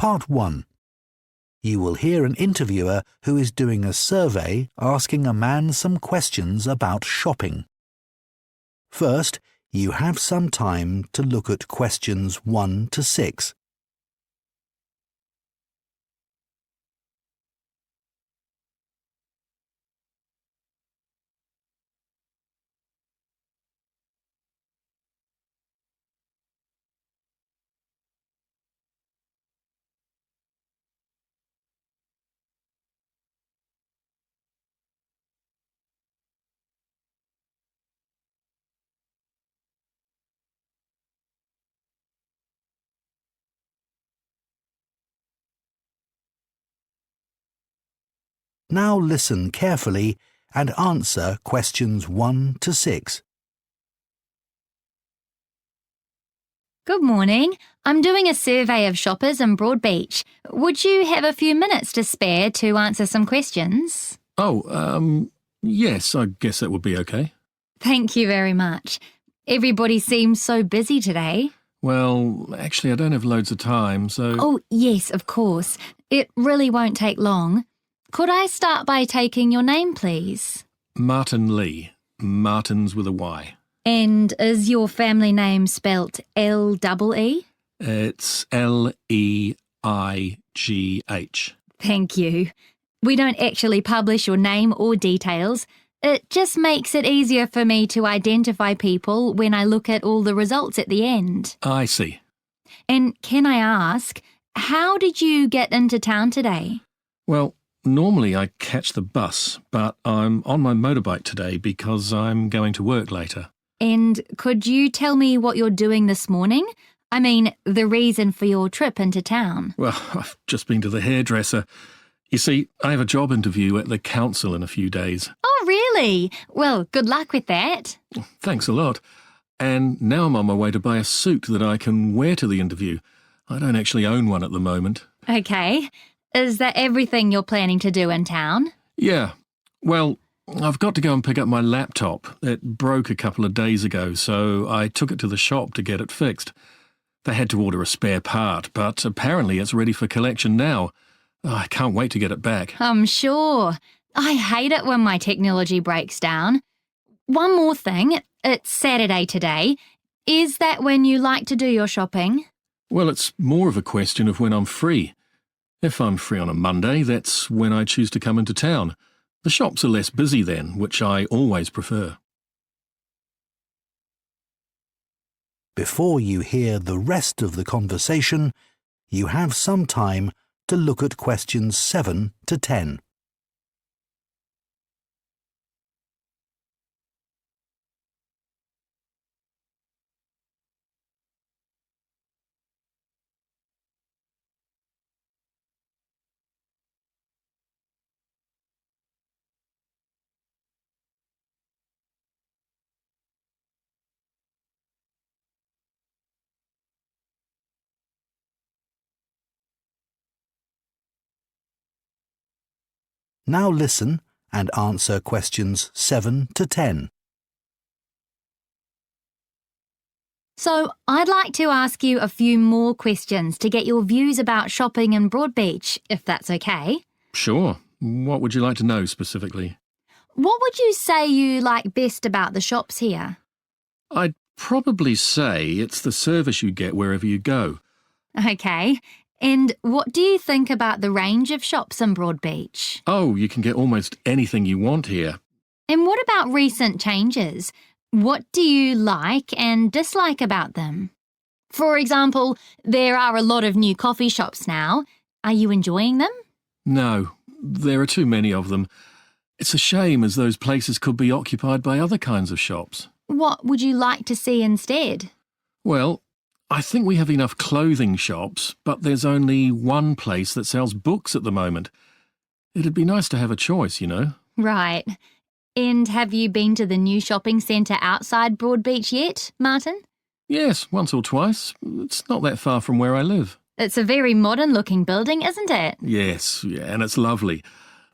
Part 1. You will hear an interviewer who is doing a survey asking a man some questions about shopping. First, you have some time to look at questions 1 to 6. Now listen carefully and answer questions 1 to 6. Good morning. I'm doing a survey of shoppers in Broadbeach. Would you have a few minutes to spare to answer some questions? Yes, I guess that would be okay. Thank you very much. Everybody seems so busy today. Well, actually, I don't have loads of time, so... Oh, yes, of course. It really won't take long. Could I start by taking your name, please? Martin Lee. Martin's with a Y. And is your family name spelt L-E-E? It's Leigh. Thank you. We don't actually publish your name or details. It just makes it easier for me to identify people when I look at all the results at the end. I see. And can I ask, how did you get into town today? Well, normally I catch the bus, but I'm on my motorbike today because I'm going to work later. And could you tell me what you're doing this morning? I mean, the reason for your trip into town. Well, I've just been to the hairdresser. You see, I have a job interview at the council in a few days. Oh, really? Well, good luck with that. Thanks a lot. And now I'm on my way to buy a suit that I can wear to the interview. I don't actually own one at the moment. Okay. Is that everything you're planning to do in town? Yeah. Well, I've got to go and pick up my laptop. It broke a couple of days ago, so I took it to the shop to get it fixed. They had to order a spare part, but apparently it's ready for collection now. I can't wait to get it back. I'm sure. I hate it when my technology breaks down. One more thing. It's Saturday today. Is that when you like to do your shopping? Well, it's more of a question of when I'm free. If I'm free on a Monday, that's when I choose to come into town. The shops are less busy then, which I always prefer. Before you hear the rest of the conversation, you have some time to look at questions 7 to 10. Now listen and answer questions 7 to 10. So, I'd like to ask you a few more questions to get your views about shopping in Broadbeach, if that's okay. Sure. What would you like to know specifically? What would you say you like best about the shops here? I'd probably say it's the service you get wherever you go. Okay. And what do you think about the range of shops in Broadbeach? Oh, you can get almost anything you want here. And what about recent changes? What do you like and dislike about them? For example, there are a lot of new coffee shops now. Are you enjoying them? No, there are too many of them. It's a shame, as those places could be occupied by other kinds of shops. What would you like to see instead? Well, I think we have enough clothing shops, but there's only one place that sells books at the moment. It'd be nice to have a choice, you know. Right. And have you been to the new shopping centre outside Broadbeach yet, Martin? Yes, once or twice. It's not that far from where I live. It's a very modern-looking building, isn't it? Yes, and it's lovely.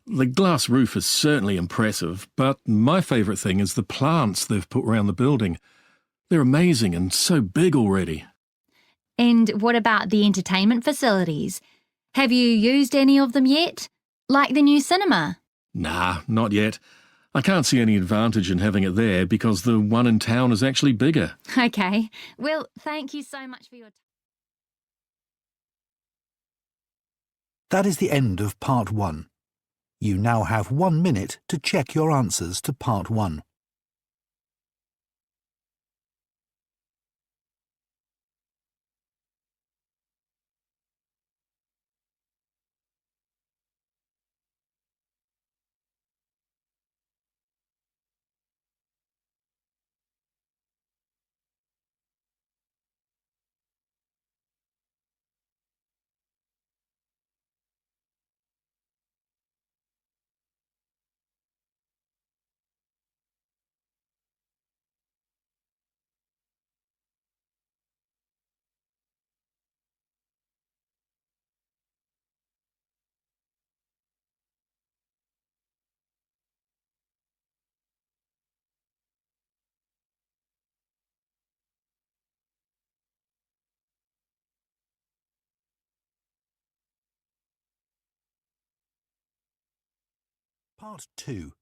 The glass roof is certainly impressive, but my favourite thing is the plants they've put around the building. They're amazing and so big already. And what about the entertainment facilities? Have you used any of them yet? Like the new cinema? Nah, not yet. I can't see any advantage in having it there because the one in town is actually bigger. Okay. Well, thank you so much for your time. That is the end of Part 1. You now have 1 minute to check your answers to Part 1. Part 2.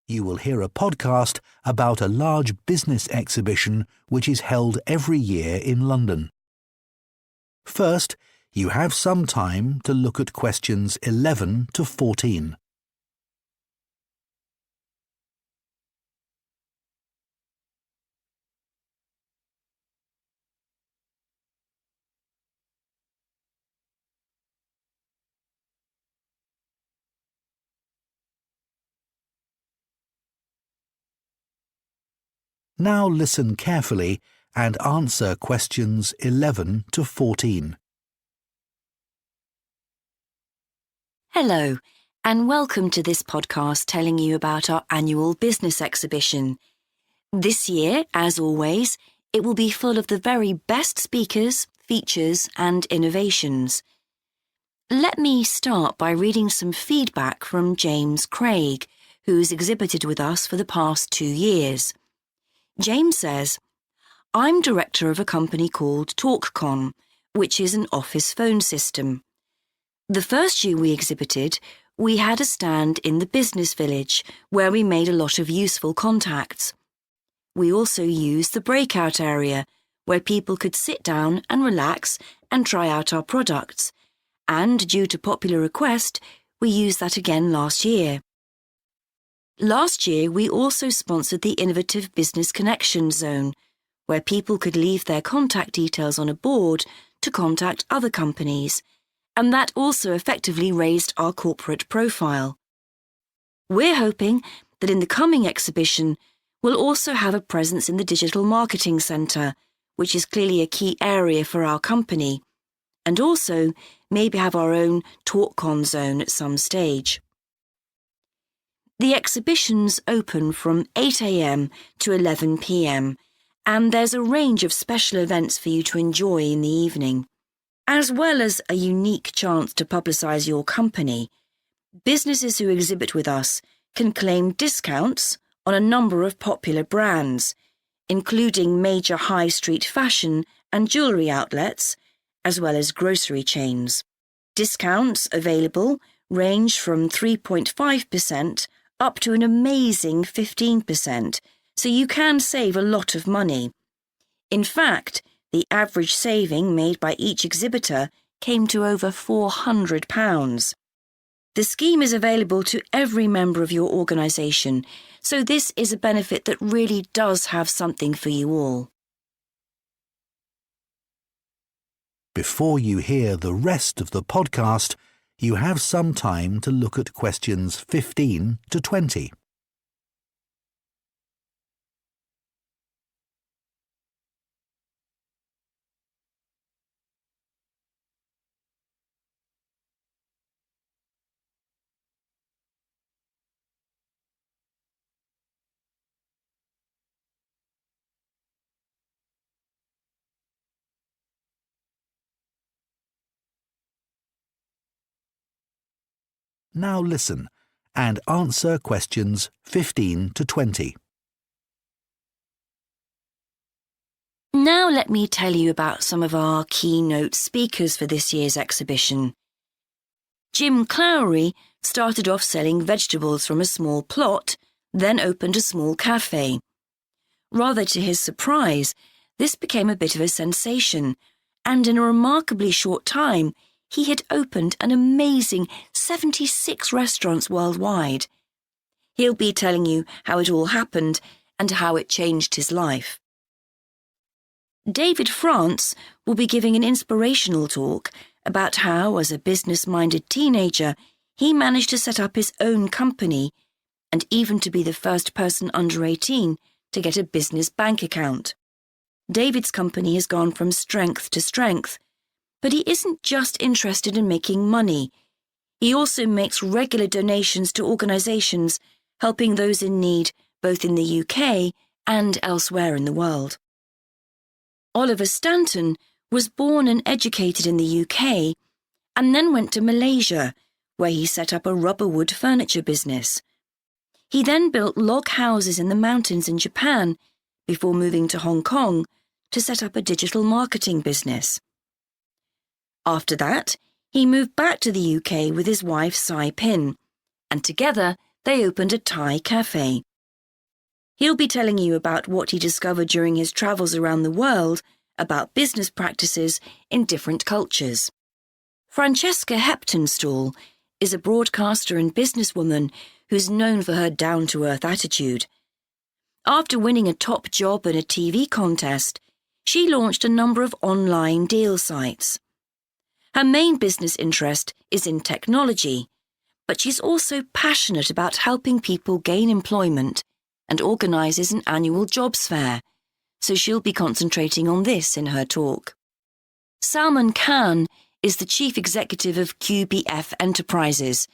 You will hear a podcast about a large business exhibition which is held every year in London. First, you have some time to look at questions 11 to 14. Now listen carefully and answer questions 11 to 14. Hello, and welcome to this podcast telling you about our annual business exhibition. This year, as always, it will be full of the very best speakers, features, and innovations. Let me start by reading some feedback from James Craig, who's exhibited with us for the past 2 years. James says, "I'm director of a company called TalkCon, which is an office phone system. The first year we exhibited, we had a stand in the business village where we made a lot of useful contacts. We also used the breakout area where people could sit down and relax and try out our products, and due to popular request, we used that again last year. Last year, we also sponsored the innovative Business Connection Zone, where people could leave their contact details on a board to contact other companies, and that also effectively raised our corporate profile. We're hoping that in the coming exhibition, we'll also have a presence in the Digital Marketing Centre, which is clearly a key area for our company, and also maybe have our own TalkCon zone at some stage. The exhibition's open from 8 a.m. to 11 p.m, and there's a range of special events for you to enjoy in the evening. As well as a unique chance to publicise your company, businesses who exhibit with us can claim discounts on a number of popular brands, including major high street fashion and jewellery outlets, as well as grocery chains. Discounts available range from 3.5% up to an amazing 15%, so you can save a lot of money. In fact, the average saving made by each exhibitor came to over £400. The scheme is available to every member of your organisation, so this is a benefit that really does have something for you all. Before you hear the rest of the podcast, you have some time to look at questions 15 to 20. Now listen and answer questions 15 to 20. Now let me tell you about some of our keynote speakers for this year's exhibition. Jim Clowry started off selling vegetables from a small plot, then opened a small cafe. Rather to his surprise, this became a bit of a sensation, and in a remarkably short time, he had opened an amazing 76 restaurants worldwide. He'll be telling you how it all happened and how it changed his life. David France will be giving an inspirational talk about how, as a business-minded teenager, he managed to set up his own company and even to be the first person under 18 to get a business bank account. David's company has gone from strength to strength, but he isn't just interested in making money. He also makes regular donations to organisations helping those in need both in the UK and elsewhere in the world. Oliver Stanton was born and educated in the UK and then went to Malaysia, where he set up a rubber wood furniture business. He then built log houses in the mountains in Japan before moving to Hong Kong to set up a digital marketing business. After that, he moved back to the UK with his wife Sai Pin, and together they opened a Thai cafe. He'll be telling you about what he discovered during his travels around the world about business practices in different cultures. Francesca Heptonstall is a broadcaster and businesswoman who's known for her down-to-earth attitude. After winning a top job in a TV contest, she launched a number of online deal sites. Her main business interest is in technology, but she's also passionate about helping people gain employment and organises an annual jobs fair, so she'll be concentrating on this in her talk. Salman Khan is the chief executive of QBF Enterprises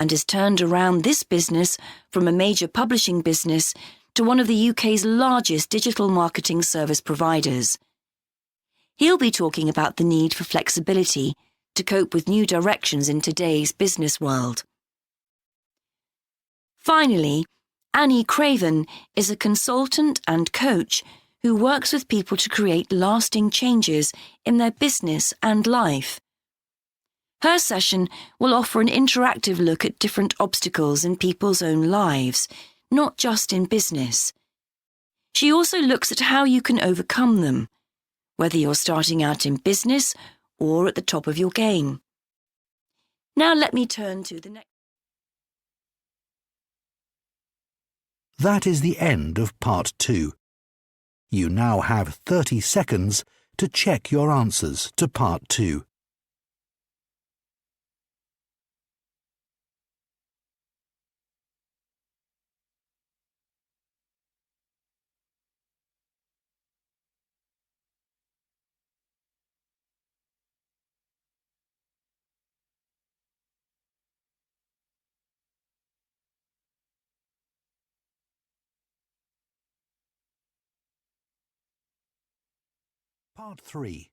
and has turned around this business from a major publishing business to one of the UK's largest digital marketing service providers. He'll be talking about the need for flexibility to cope with new directions in today's business world. Finally, Annie Craven is a consultant and coach who works with people to create lasting changes in their business and life. Her session will offer an interactive look at different obstacles in people's own lives, not just in business. She also looks at how you can overcome them, whether you're starting out in business or at the top of your game. Now let me turn to the next. That is the end of part 2. You now have 30 seconds to check your answers to part 2. Part 3.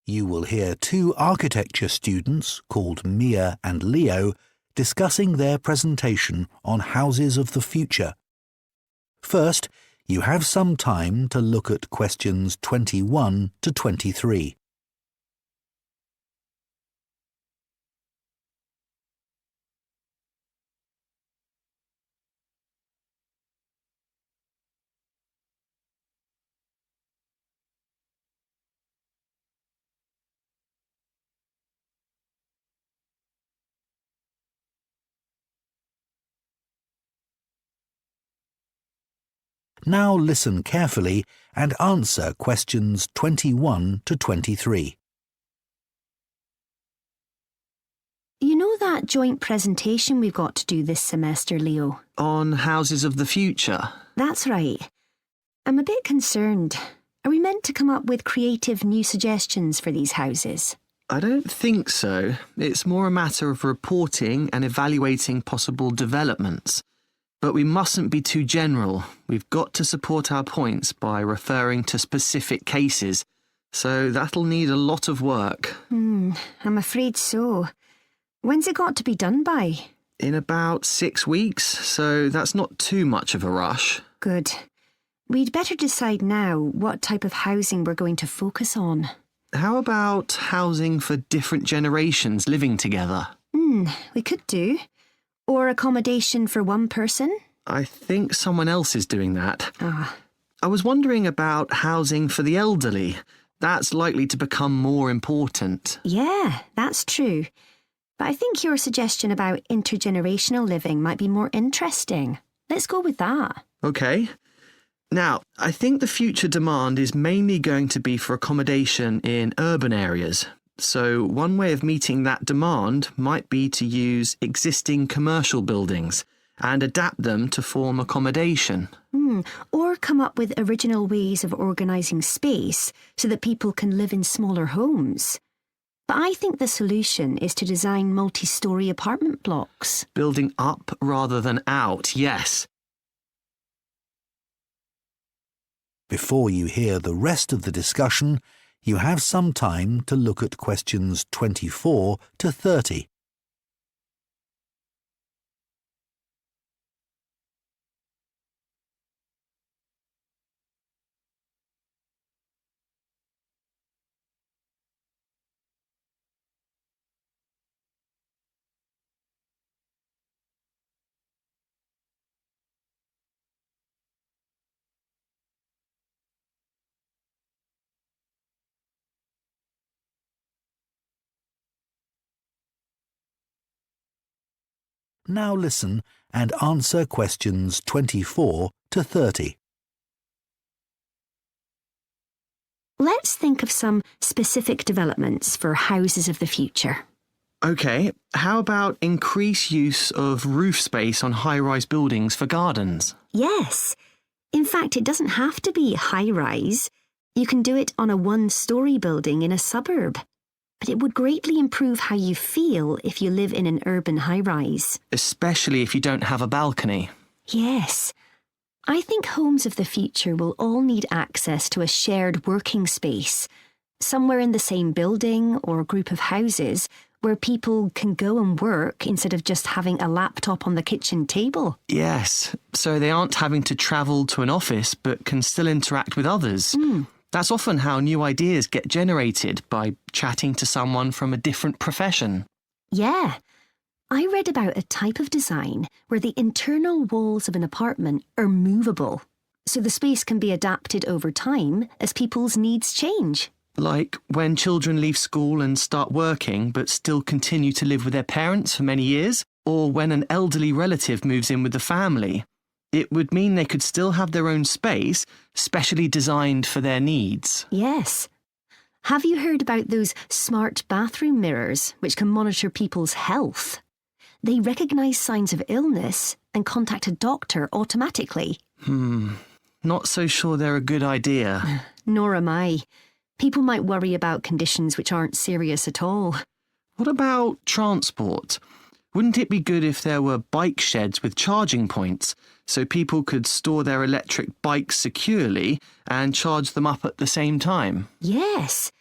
You will hear 2 architecture students called Mia and Leo discussing their presentation on houses of the future. First, you have some time to look at questions 21 to 23. Now listen carefully and answer questions 21 to 23. You know that joint presentation we've got to do this semester, Leo? On houses of the future? That's right. I'm a bit concerned. Are we meant to come up with creative new suggestions for these houses? I don't think so. It's more a matter of reporting and evaluating possible developments. But we mustn't be too general. We've got to support our points by referring to specific cases. So that'll need a lot of work. I'm afraid so. When's it got to be done by? In about 6 weeks, so that's not too much of a rush. Good. We'd better decide now what type of housing we're going to focus on. How about housing for different generations living together? We could do. Or accommodation for one person. I think someone else is doing that. Ah, I was wondering about housing for the elderly. That's likely to become more important. yeah, that's true. But I think your suggestion about intergenerational living might be more interesting. Let's go with that. OK. Now, I think the future demand is mainly going to be for accommodation in urban areas. So one way of meeting that demand might be to use existing commercial buildings and adapt them to form accommodation. Or come up with original ways of organising space so that people can live in smaller homes. But I think the solution is to design multi-storey apartment blocks. Building up rather than out, yes. Before you hear the rest of the discussion, you have some time to look at questions 24 to 30. Now listen and answer questions 24 to 30. Let's think of some specific developments for houses of the future. OK, how about increase use of roof space on high-rise buildings for gardens? Yes. In fact, it doesn't have to be high-rise. You can do it on a one-storey building in a suburb. But it would greatly improve how you feel if you live in an urban high-rise. Especially if you don't have a balcony. Yes. I think homes of the future will all need access to a shared working space, somewhere in the same building or group of houses where people can go and work instead of just having a laptop on the kitchen table. Yes, so they aren't having to travel to an office but can still interact with others. That's often how new ideas get generated, by chatting to someone from a different profession. Yeah. I read about a type of design where the internal walls of an apartment are movable, so the space can be adapted over time as people's needs change. Like when children leave school and start working but still continue to live with their parents for many years, or when an elderly relative moves in with the family. It would mean they could still have their own space, specially designed for their needs. Yes. Have you heard about those smart bathroom mirrors which can monitor people's health? They recognise signs of illness and contact a doctor automatically. Not so sure they're a good idea. Nor am I. People might worry about conditions which aren't serious at all. What about transport? Wouldn't it be good if there were bike sheds with charging points, so people could store their electric bikes securely and charge them up at the same time? Yes.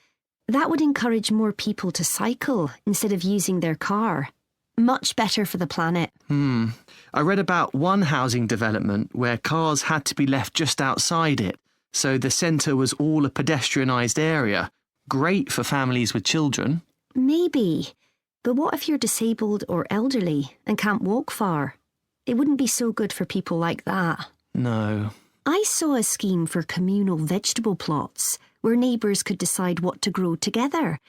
That would encourage more people to cycle instead of using their car. Much better for the planet. I read about one housing development where cars had to be left just outside it, so the centre was all a pedestrianised area. Great for families with children. Maybe. But what if you're disabled or elderly and can't walk far? It wouldn't be so good for people like that. No. I saw a scheme for communal vegetable plots where neighbours could decide what to grow together.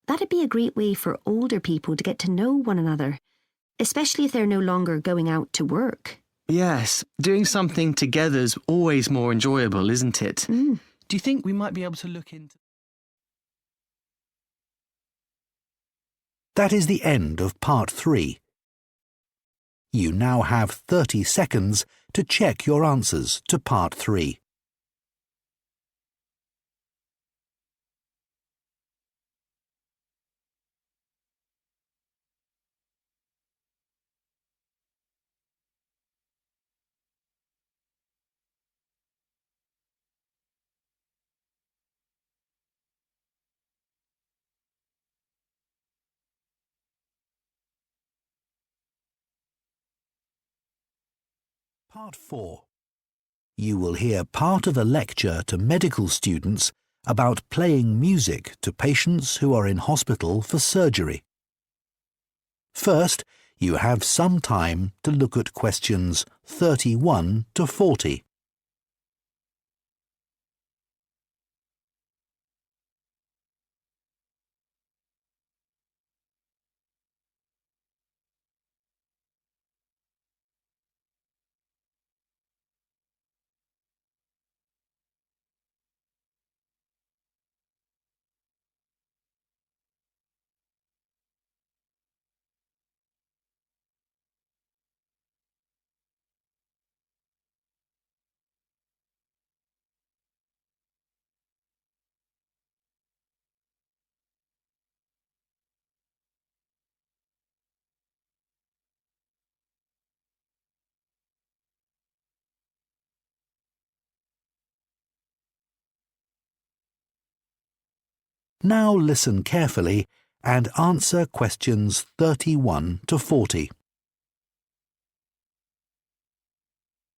That'd be a great way for older people to get to know one another, especially if they're no longer going out to work. Yes, doing something together's always more enjoyable, isn't it? Do you think we might be able to look into... That is the end of part 3. You now have 30 seconds to check your answers to part 3. Part 4. You will hear part of a lecture to medical students about playing music to patients who are in hospital for surgery. First, you have some time to look at questions 31 to 40. Now listen carefully and answer questions 31 to 40.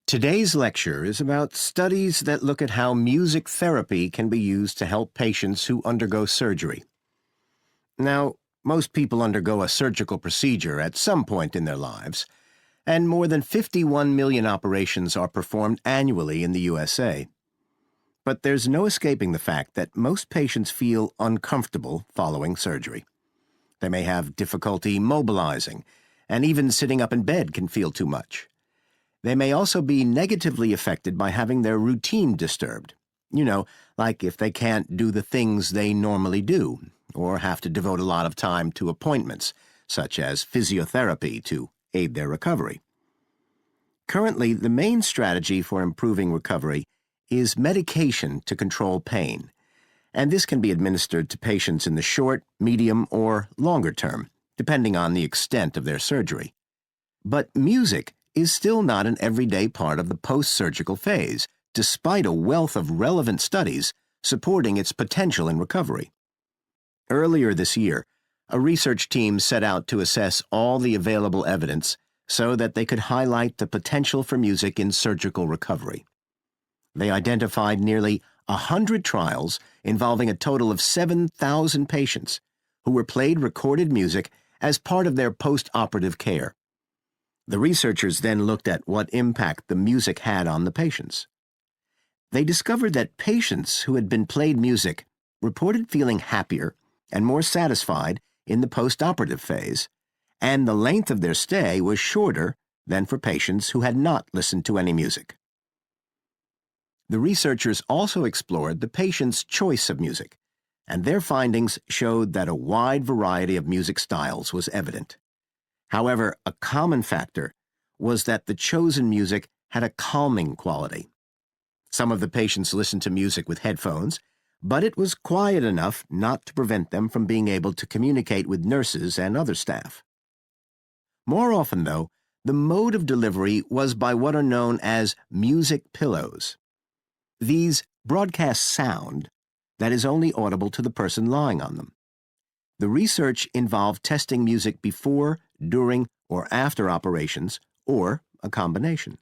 Today's lecture is about studies that look at how music therapy can be used to help patients who undergo surgery. Now, most people undergo a surgical procedure at some point in their lives, and more than 51 million operations are performed annually in the USA. But there's no escaping the fact that most patients feel uncomfortable following surgery. They may have difficulty mobilizing, and even sitting up in bed can feel too much. They may also be negatively affected by having their routine disturbed. You know, like if they can't do the things they normally do, or have to devote a lot of time to appointments, such as physiotherapy, to aid their recovery. Currently, the main strategy for improving recovery is medication to control pain, and this can be administered to patients in the short, medium, or longer term, depending on the extent of their surgery. But music is still not an everyday part of the post-surgical phase, despite a wealth of relevant studies supporting its potential in recovery. Earlier this year, a research team set out to assess all the available evidence so that they could highlight the potential for music in surgical recovery. They identified nearly 100 trials involving a total of 7,000 patients who were played recorded music as part of their post-operative care. The researchers then looked at what impact the music had on the patients. They discovered that patients who had been played music reported feeling happier and more satisfied in the post-operative phase, and the length of their stay was shorter than for patients who had not listened to any music. The researchers also explored the patient's choice of music, and their findings showed that a wide variety of music styles was evident. However, a common factor was that the chosen music had a calming quality. Some of the patients listened to music with headphones, but it was quiet enough not to prevent them from being able to communicate with nurses and other staff. More often, though, the mode of delivery was by what are known as music pillows. These broadcast sound that is only audible to the person lying on them. The research involved testing music before, during, or after operations, or a combination.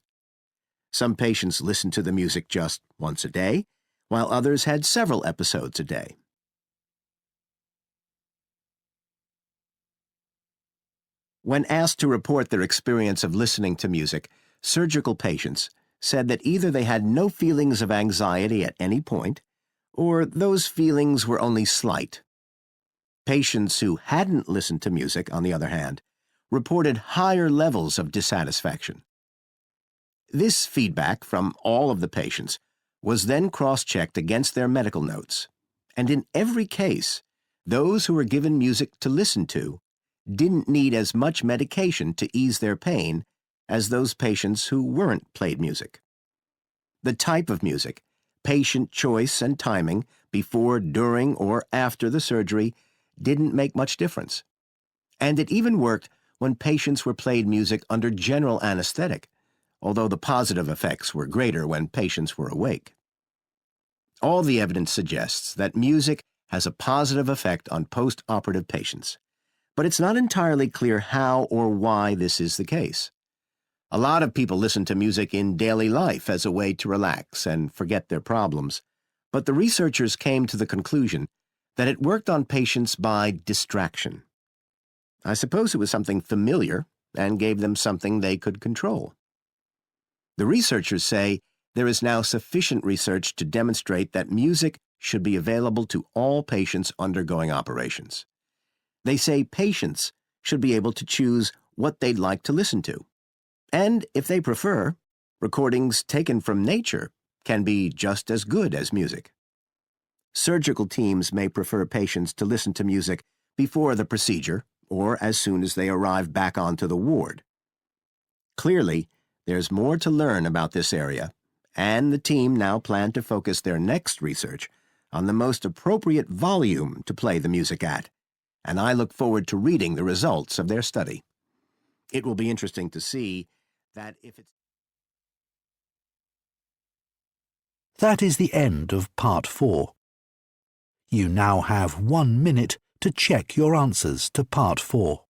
Some patients listened to the music just once a day, while others had several episodes a day. When asked to report their experience of listening to music, surgical patients said that either they had no feelings of anxiety at any point, or those feelings were only slight. Patients who hadn't listened to music, on the other hand, reported higher levels of dissatisfaction. This feedback from all of the patients was then cross-checked against their medical notes, and in every case, those who were given music to listen to didn't need as much medication to ease their pain as those patients who weren't played music. The type of music, patient choice and timing before, during, or after the surgery didn't make much difference. And it even worked when patients were played music under general anesthetic, although the positive effects were greater when patients were awake. All the evidence suggests that music has a positive effect on post-operative patients, but it's not entirely clear how or why this is the case. A lot of people listen to music in daily life as a way to relax and forget their problems, but the researchers came to the conclusion that it worked on patients by distraction. I suppose it was something familiar and gave them something they could control. The researchers say there is now sufficient research to demonstrate that music should be available to all patients undergoing operations. They say patients should be able to choose what they'd like to listen to. And if they prefer, recordings taken from nature can be just as good as music. Surgical teams may prefer patients to listen to music before the procedure or as soon as they arrive back onto the ward. Clearly, there's more to learn about this area, and the team now plan to focus their next research on the most appropriate volume to play the music at, and I look forward to reading the results of their study. It will be interesting to see that if it's... That is the end of Part 4. You now have 1 minute to check your answers to Part 4.